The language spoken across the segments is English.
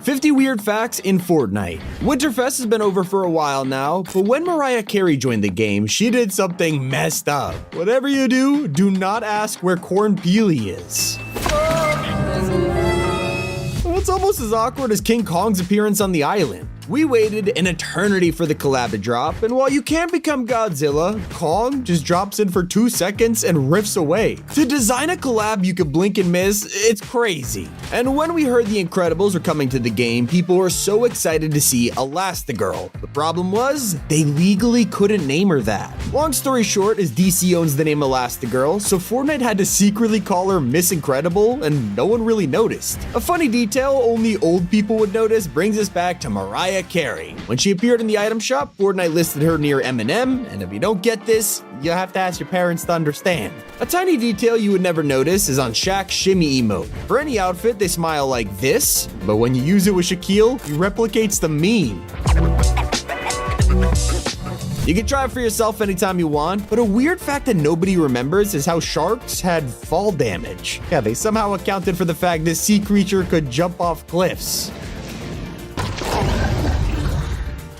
50 weird facts in Fortnite. Winterfest has been over for a while now, but when Mariah Carey joined the game, she did something messed up. Whatever you do, do not ask where Corn Peely is. Well, it's almost as awkward as King Kong's appearance on the island. We waited an eternity for the collab to drop, and while you can't become Godzilla, Kong just drops in for 2 seconds and riffs away. To design a collab you could blink and miss, it's crazy. And when we heard the Incredibles were coming to the game, people were so excited to see Elastigirl. The problem was, they legally couldn't name her that. Long story short is DC owns the name Elastigirl, so Fortnite had to secretly call her Miss Incredible, and no one really noticed. A funny detail only old people would notice brings us back to Mariah Carey. When she appeared in the item shop, Fortnite listed her near Eminem, and if you don't get this, you'll have to ask your parents to understand. A tiny detail you would never notice is on Shaq's shimmy emote. For any outfit, they smile like this, but when you use it with Shaquille, he replicates the meme. You can try it for yourself anytime you want, but a weird fact that nobody remembers is how sharks had fall damage. Yeah, they somehow accounted for the fact this sea creature could jump off cliffs.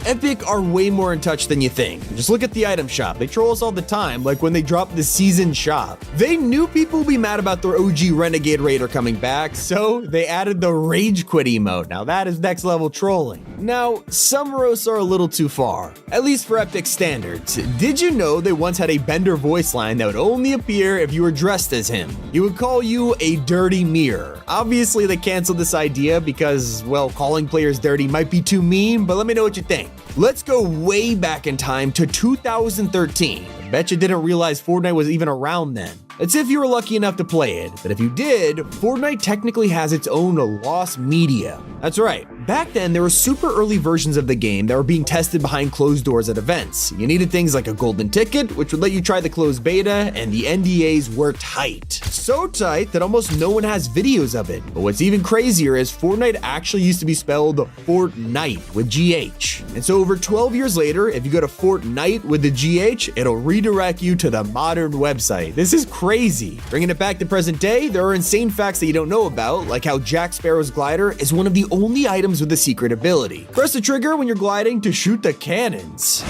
Epic are way more in touch than you think. Just look at the item shop. They troll us all the time, like when they drop the season shop. They knew people would be mad about their OG Renegade Raider coming back, so they added the Rage Quit emote. Now that is next level trolling. Now, some roasts are a little too far, at least for Epic standards. Did you know they once had a Bender voice line that would only appear if you were dressed as him? He would call you a dirty mirror. Obviously, they canceled this idea because, well, calling players dirty might be too mean, but let me know what you think. Let's go way back in time to 2013. I bet you didn't realize Fortnite was even around then. It's if you were lucky enough to play it, but if you did, Fortnite technically has its own lost media. That's right. Back then, there were super early versions of the game that were being tested behind closed doors at events. You needed things like a golden ticket, which would let you try the closed beta, and the NDAs were tight. So tight that almost no one has videos of it. But what's even crazier is Fortnite actually used to be spelled Fortnite with GH. And so over 12 years later, if you go to Fortnite with the GH, it'll redirect you to the modern website. This is crazy. Bringing it back to present day, there are insane facts that you don't know about, like how Jack Sparrow's glider is one of the only items with a secret ability. Press the trigger when you're gliding to shoot the cannons.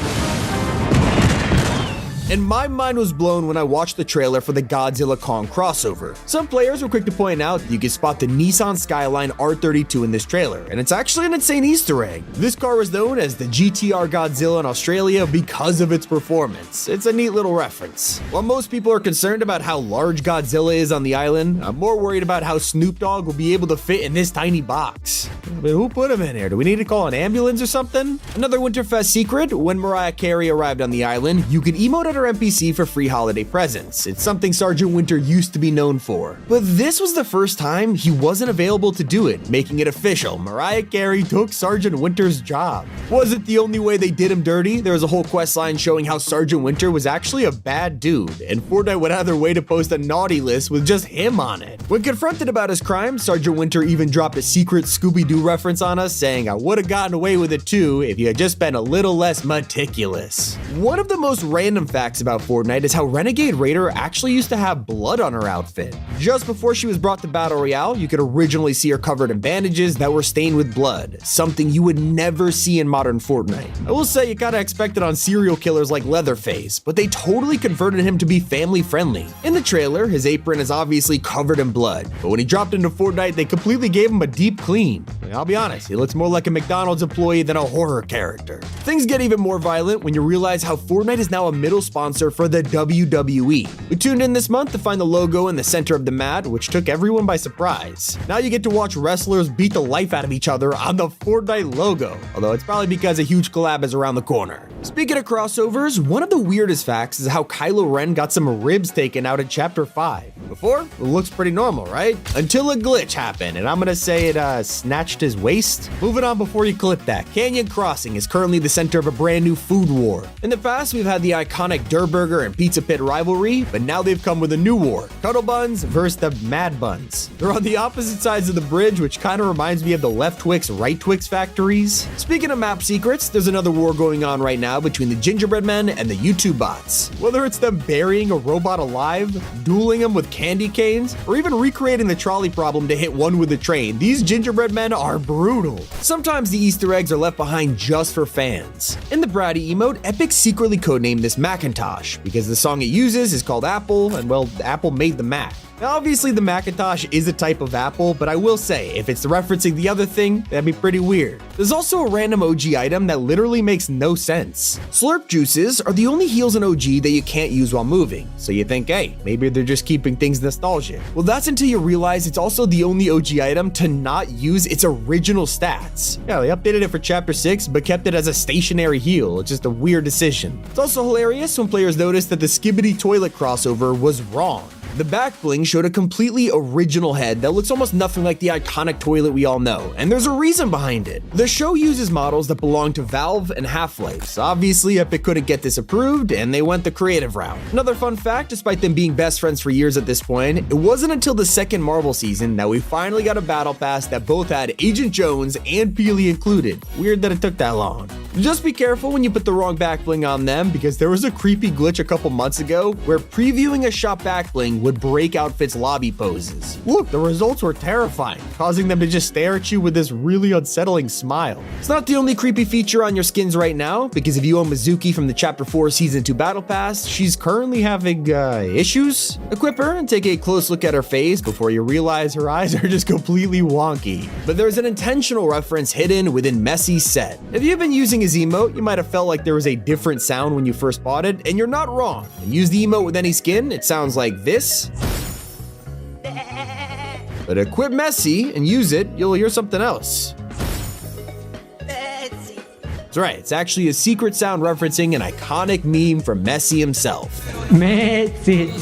And my mind was blown when I watched the trailer for the Godzilla Kong crossover. Some players were quick to point out that you can spot the Nissan Skyline R32 in this trailer, and it's actually an insane Easter egg. This car was known as the GTR Godzilla in Australia because of its performance. It's a neat little reference. While most people are concerned about how large Godzilla is on the island, I'm more worried about how Snoop Dogg will be able to fit in this tiny box. But who put him in here? Do we need to call an ambulance or something? Another Winterfest secret, when Mariah Carey arrived on the island, you could emote at her NPC for free holiday presents. It's something Sergeant Winter used to be known for. But this was the first time he wasn't available to do it, making it official. Mariah Carey took Sergeant Winter's job. Wasn't the only way they did him dirty. There was a whole quest line showing how Sergeant Winter was actually a bad dude, and Fortnite went out of their way to post a naughty list with just him on it. When confronted about his crime, Sergeant Winter even dropped a secret Scooby-Doo reference on us, saying, "I would have gotten away with it too if you had just been a little less meticulous." One of the most random facts about Fortnite is how Renegade Raider actually used to have blood on her outfit. Just before she was brought to Battle Royale, you could originally see her covered in bandages that were stained with blood, something you would never see in modern Fortnite. I will say you kinda expect it on serial killers like Leatherface, but they totally converted him to be family friendly. In the trailer, his apron is obviously covered in blood, but when he dropped into Fortnite, they completely gave him a deep clean. I'll be honest, he looks more like a McDonald's employee than a horror character. Things get even more violent when you realize how Fortnite is now a middle sponsor for the WWE. We tuned in this month to find the logo in the center of the mat, which took everyone by surprise. Now you get to watch wrestlers beat the life out of each other on the Fortnite logo, although it's probably because a huge collab is around the corner. Speaking of crossovers, one of the weirdest facts is how Kylo Ren got some ribs taken out in Chapter 5. Before, it looks pretty normal, right? Until a glitch happened, and I'm gonna say it snatched his waist. Moving on before you clip that, Canyon Crossing is currently the center of a brand new food war. In the past, we've had the iconic Durburger and Pizza Pit rivalry, but now they've come with a new war, Cuddle Buns versus the Mad Buns. They're on the opposite sides of the bridge, which kind of reminds me of the Left Twix, Right Twix factories. Speaking of map secrets, there's another war going on right now between the Gingerbread Men and the YouTube bots. Whether it's them burying a robot alive, dueling them with candy canes, or even recreating the trolley problem to hit one with a train, these Gingerbread Men are brutal. Sometimes the Easter eggs are left behind just for fans. In the Bratty emote, Epic secretly codenamed this Macintosh because the song it uses is called Apple, and well, Apple made the Mac. Now, obviously, the Macintosh is a type of apple, but I will say, if it's referencing the other thing, that'd be pretty weird. There's also a random OG item that literally makes no sense. Slurp juices are the only heals in OG that you can't use while moving, so you think, hey, maybe they're just keeping things nostalgic. Well, that's until you realize it's also the only OG item to not use its original stats. Yeah, they updated it for Chapter 6, but kept it as a stationary heal. It's just a weird decision. It's also hilarious when players notice that the Skibbity Toilet crossover was wrong. The back bling showed a completely original head that looks almost nothing like the iconic toilet we all know, and there's a reason behind it. The show uses models that belong to Valve and Half-Life, so obviously Epic couldn't get this approved, and they went the creative route. Another fun fact, despite them being best friends for years at this point, it wasn't until the second Marvel season that we finally got a battle pass that both had Agent Jones and Peely included. Weird that it took that long. Just be careful when you put the wrong back bling on them, because there was a creepy glitch a couple months ago where previewing a shop back bling would break outfits' lobby poses. Look, the results were terrifying, causing them to just stare at you with this really unsettling smile. It's not the only creepy feature on your skins right now, because if you own Mizuki from the Chapter 4 Season 2 Battle Pass, she's currently having, issues? Equip her and take a close look at her face before you realize her eyes are just completely wonky. But there's an intentional reference hidden within Messi's set. If you've been using his emote, you might have felt like there was a different sound when you first bought it, and you're not wrong. When you use the emote with any skin, it sounds like this. But equip Messi and use it, you'll hear something else. That's right, it's actually a secret sound referencing an iconic meme from Messi himself. Messi.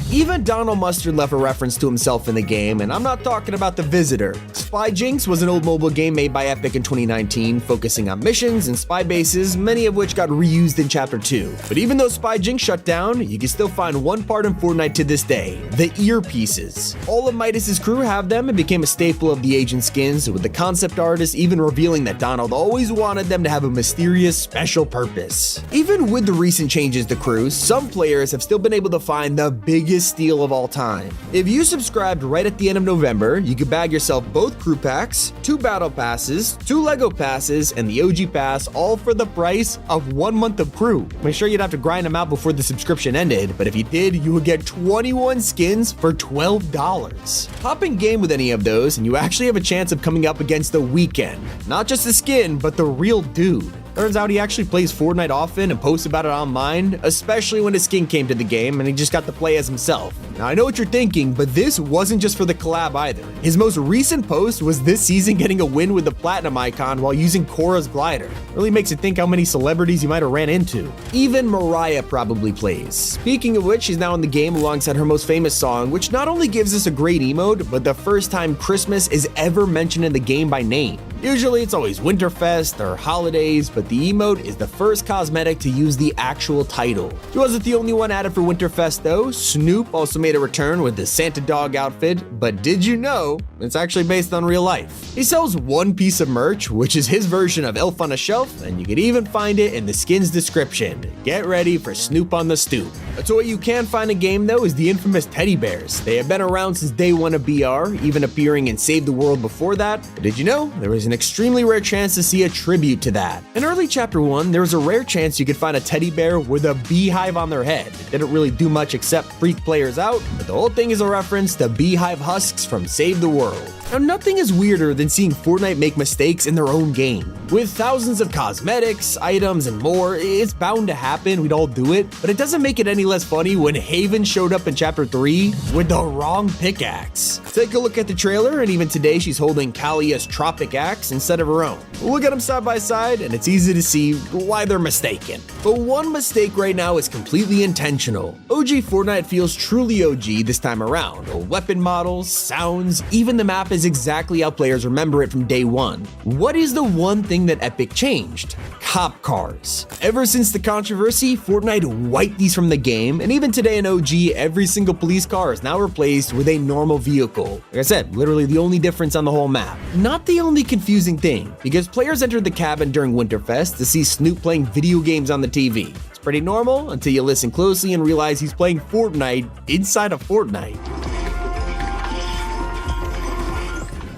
Even Donald Mustard left a reference to himself in the game, and I'm not talking about The Visitor. Spy Jinx was an old mobile game made by Epic in 2019, focusing on missions and spy bases, many of which got reused in Chapter 2. But even though Spy Jinx shut down, you can still find one part in Fortnite to this day, the earpieces. All of Midas's crew have them and became a staple of the agent skins, with the concept artist even revealing that Donald always wanted them to have a mysterious special purpose. Even with the recent changes to crews, some players have still been able to find the biggest steal of all time. If you subscribed right at the end of November, you could bag yourself both crew packs, 2 battle passes, 2 Lego passes, and the OG pass, all for the price of 1 month of crew. I'm sure you'd have to grind them out before the subscription ended, but if you did, you would get 21 skins for $12. Hop in game with any of those, and you actually have a chance of coming up against the Weeknd. Not just the skin, but the real dude. Turns out he actually plays Fortnite often and posts about it online, especially when his skin came to the game and he just got to play as himself. Now I know what you're thinking, but this wasn't just for the collab either. His most recent post was this season getting a win with the platinum icon while using Korra's glider. Really makes you think how many celebrities you might have ran into. Even Mariah probably plays. Speaking of which, she's now in the game alongside her most famous song, which not only gives us a great emote, but the first time Christmas is ever mentioned in the game by name. Usually it's always Winterfest or holidays, but the emote is the first cosmetic to use the actual title. She wasn't the only one added for Winterfest though. Snoop also made a return with the Santa dog outfit, but did you know it's actually based on real life? He sells one piece of merch, which is his version of Elf on a Shelf, and you can even find it in the skin's description. Get ready for Snoop on the stoop. So what you can find in game though is the infamous teddy bears. They have been around since day one of BR, even appearing in Save the World before that. But did you know there was an extremely rare chance to see a tribute to that? In early Chapter 1, there was a rare chance you could find a teddy bear with a beehive on their head. It didn't really do much except freak players out, but the whole thing is a reference to beehive husks from Save the World. Now, nothing is weirder than seeing Fortnite make mistakes in their own game. With thousands of cosmetics, items, and more, it's bound to happen, we'd all do it, but it doesn't make it any less funny when Haven showed up in Chapter 3 with the wrong pickaxe. Take a look at the trailer, and even today she's holding Kalia's Tropic Axe instead of her own. Look at them side by side, and it's easy to see why they're mistaken. But one mistake right now is completely intentional. OG Fortnite feels truly OG this time around. Weapon models, sounds, even the map is exactly how players remember it from day one. What is the one thing that Epic changed? Cop cars. Ever since the controversy, Fortnite wiped these from the game, and even today in OG, every single police car is now replaced with a normal vehicle. Like I said, literally the only difference on the whole map. Not the only confusing thing, because players entered the cabin during Winterfest to see Snoop playing video games on the TV. It's pretty normal until you listen closely and realize he's playing Fortnite inside of Fortnite.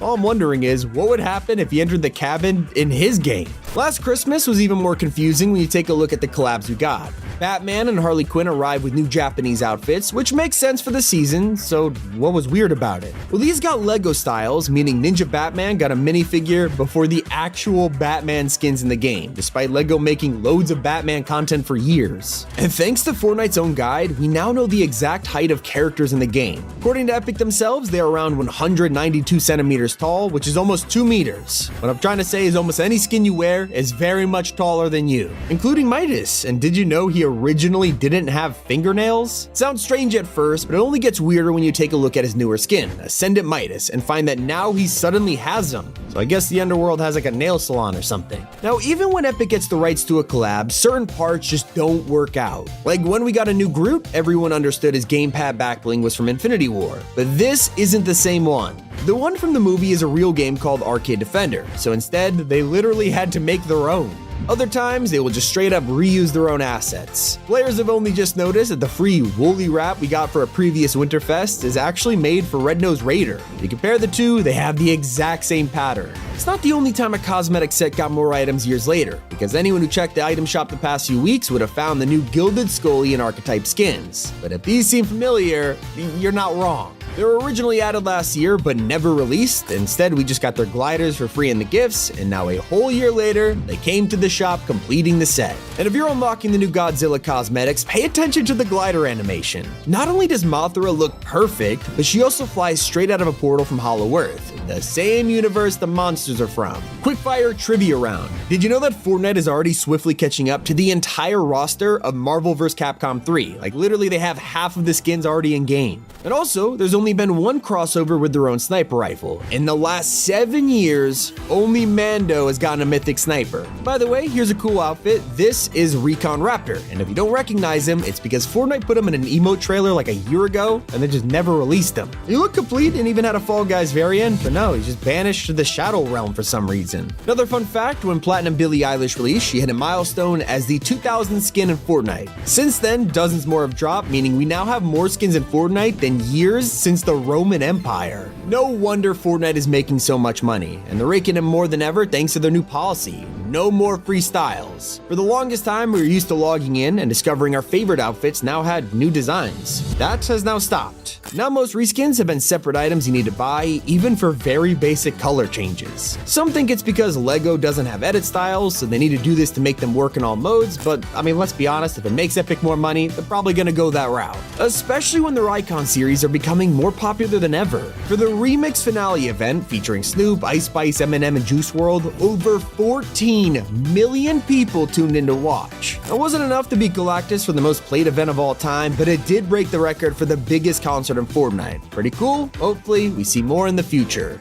All I'm wondering is, what would happen if he entered the cabin in his game? Last Christmas was even more confusing when you take a look at the collabs we got. Batman and Harley Quinn arrived with new Japanese outfits, which makes sense for the season, so what was weird about it? Well, these got Lego styles, meaning Ninja Batman got a minifigure before the actual Batman skins in the game, despite Lego making loads of Batman content for years. And thanks to Fortnite's own guide, we now know the exact height of characters in the game. According to Epic themselves, they are around 192 centimeters tall, which is almost 2 meters. What I'm trying to say is almost any skin you wear is very much taller than you, including Midas. And did you know he originally didn't have fingernails? Sounds strange at first, but it only gets weirder when you take a look at his newer skin, Ascendant Midas, and find that now he suddenly has them. So I guess the underworld has like a nail salon or something. Now, even when Epic gets the rights to a collab, certain parts just don't work out. Like when we got a new Groot, everyone understood his gamepad backbling was from Infinity War, but this isn't the same one. The one from the movie is a real game called Arcade Defender, so instead, they literally had to make their own. Other times, they will just straight up reuse their own assets. Players have only just noticed that the free woolly wrap we got for a previous Winterfest is actually made for Red-Nosed Raider. If you compare the two, they have the exact same pattern. It's not the only time a cosmetic set got more items years later, because anyone who checked the item shop the past few weeks would have found the new Gilded Scully Archetype skins. But if these seem familiar, you're not wrong. They were originally added last year, but never released. Instead, we just got their gliders for free in the gifts, and now a whole year later, they came to the shop completing the set. And if you're unlocking the new Godzilla cosmetics, pay attention to the glider animation. Not only does Mothra look perfect, but she also flies straight out of a portal from Hollow Earth, the same universe the monsters are from. Quickfire trivia round. Did you know that Fortnite is already swiftly catching up to the entire roster of Marvel vs. Capcom 3? Like literally they have half of the skins already in game. And also, there's only been one crossover with their own sniper rifle. In the last 7 years, only Mando has gotten a mythic sniper. By the way, here's a cool outfit. This is Recon Raptor, and if you don't recognize him, it's because Fortnite put him in an emote trailer like a year ago, and they just never released him. He looked complete and even had a Fall Guys variant, but no, he's just banished to the Shadow Realm for some reason. Another fun fact, when Platinum Billie Eilish released, she hit a milestone as the 2000th skin in Fortnite. Since then, dozens more have dropped, meaning we now have more skins in Fortnite than years since the Roman Empire. No wonder Fortnite is making so much money, and they're raking in more than ever thanks to their new policy. No more free styles. For the longest time, we were used to logging in and discovering our favorite outfits now had new designs. That has now stopped. Now most reskins have been separate items you need to buy, even for very basic color changes. Some think it's because LEGO doesn't have edit styles, so they need to do this to make them work in all modes, but I mean, let's be honest, if it makes Epic more money, they're probably gonna go that route. Especially when their icon series are becoming more popular than ever. For the Remix Finale event featuring Snoop, Ice Spice, Eminem, and Juice WRLD, over 14 million people tuned in to watch. It wasn't enough to beat Galactus for the most played event of all time, but it did break the record for the biggest concert in Fortnite. Pretty cool. Hopefully, we see more in the future.